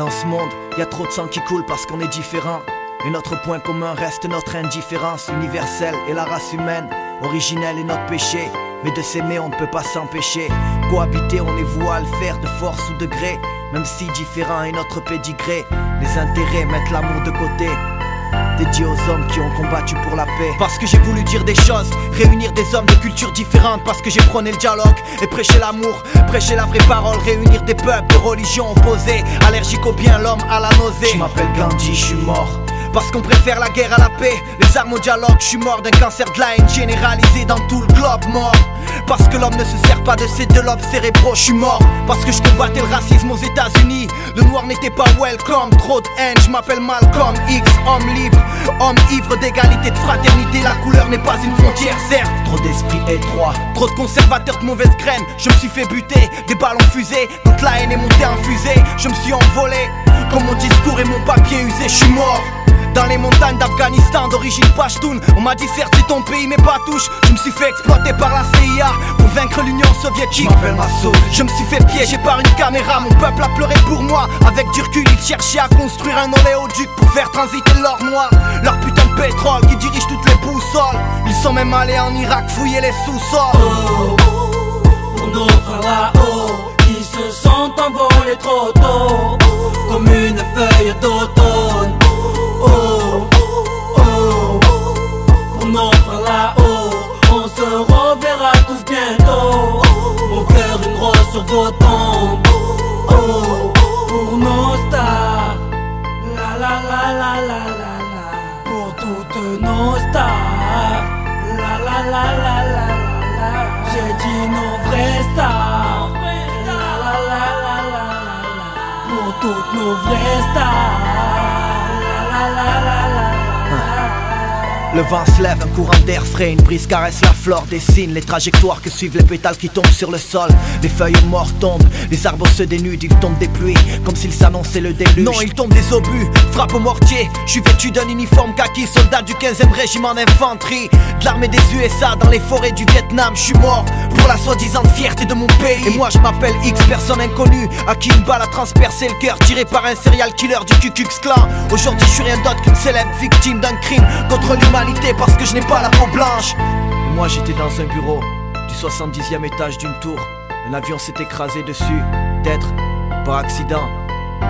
Dans ce monde, y a trop de sang qui coule parce qu'on est différent. Et notre point commun reste notre indifférence universelle et la race humaine. Originelle est notre péché, mais de s'aimer on ne peut pas s'empêcher. Cohabiter on est voué à le faire de force ou de gré. Même si différent est notre pédigré, les intérêts mettent l'amour de côté. Dédié aux hommes qui ont combattu pour la paix. Parce que j'ai voulu dire des choses, réunir des hommes de cultures différentes. Parce que j'ai prôné le dialogue et prêché l'amour, prêché la vraie parole. Réunir des peuples de religions opposées, allergiques au bien, l'homme à la nausée. Je m'appelle Gandhi, je suis mort parce qu'on préfère la guerre à la paix, les armes au dialogue. Je suis mort d'un cancer de la haine généralisé dans tout le globe. Mort parce que l'homme ne se sert pas de ses deux lobes cérébraux. Je suis mort parce que je combattais le racisme aux États-Unis. Le noir n'était pas welcome, trop de haine. Je m'appelle Malcolm X, homme libre, homme ivre d'égalité, de fraternité. La couleur n'est pas une frontière, certes. Trop d'esprit étroit, trop de conservateurs de mauvaises graines. Je me suis fait buter, des ballons fusés. Quand la haine est montée en fusée, je me suis envolé. Comme mon discours et mon papier usé, je suis mort dans les montagnes d'Afghanistan d'origine Pashtun. On m'a dit certes c'est ton pays mais pas touche. Je me suis fait exploiter par la CIA pour vaincre l'Union soviétique. Je m'appelle Massoud. Je me suis fait piéger par une caméra. Mon peuple a pleuré pour moi. Avec du recul ils cherchaient à construire un oléoduc pour faire transiter l'or noir, leur putain de pétrole qui dirige toutes les boussoles. Ils sont même allés en Irak fouiller les sous-sols. Oh, pour nos frères là-haut qui se sont envolés trop tôt, comme une feuille d'automne. Oh, oh, pour nos frères là-haut, on se reverra tous bientôt. Mon cœur une rose sur vos tombes. Oh, pour nos stars, la la la la la la la. Pour toutes nos stars, la la la la la la. J'ai dit nos vraies stars, la la la la la la. Pour toutes nos vraies stars. Le vent se lève, un courant d'air frais, une brise caresse la flore, dessine les trajectoires que suivent les pétales qui tombent sur le sol. Les feuilles mortes tombent, les arbres se dénudent, ils tombent des pluies, comme s'il s'annonçait le déluge. Non, ils tombent des obus, frappe au mortier. Je suis vêtu d'un uniforme kaki, soldat du 15e régiment d'infanterie de l'armée des USA dans les forêts du Vietnam. Je suis mort pour la soi-disant fierté de mon pays. Et moi je m'appelle X, personne inconnue à qui une balle a transpercé le cœur, tiré par un serial killer du Ku Klux Klan. Aujourd'hui je suis rien d'autre qu'une célèbre victime d'un crime contre l'humanité, parce que je n'ai pas la peau blanche. Et moi j'étais dans un bureau du 70e étage d'une tour. Un avion s'est écrasé dessus, peut-être par accident,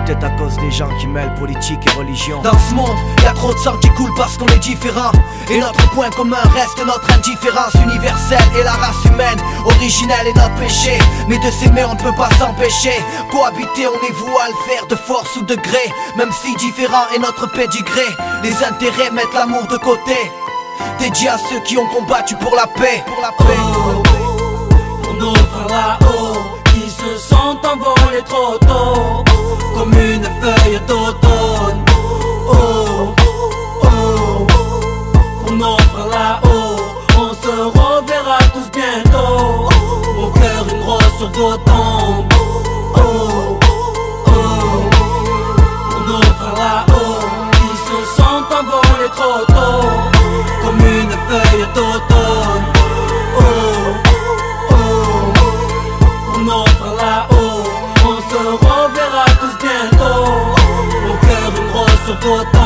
peut-être à cause des gens qui mêlent politique et religion. Dans ce monde, y a trop de sang qui coule parce qu'on est différent. Et notre point commun reste notre indifférence universelle et la race humaine. Originelle est notre péché, mais de s'aimer on ne peut pas s'empêcher. Cohabiter on est voué à le faire de force ou de gré. Même si différent est notre pédigré, les intérêts mettent l'amour de côté. Dédié à ceux qui ont combattu pour la paix, pour la paix. Oh, pour nos frères là-haut qui se sont envolés trop tôt, comme une feuille d'automne. Oh, oh, pour nos frères là-haut, on se reverra tous bientôt. Mon cœur une rose sur vos tombes. Oh, oh, pour nos frères là-haut qui se sont envolés trop tôt, comme une feuille d'automne. Oh, oh, pour nos frères là-haut, on se reverra tous bientôt. Mon cœur une rose sur vos tombes.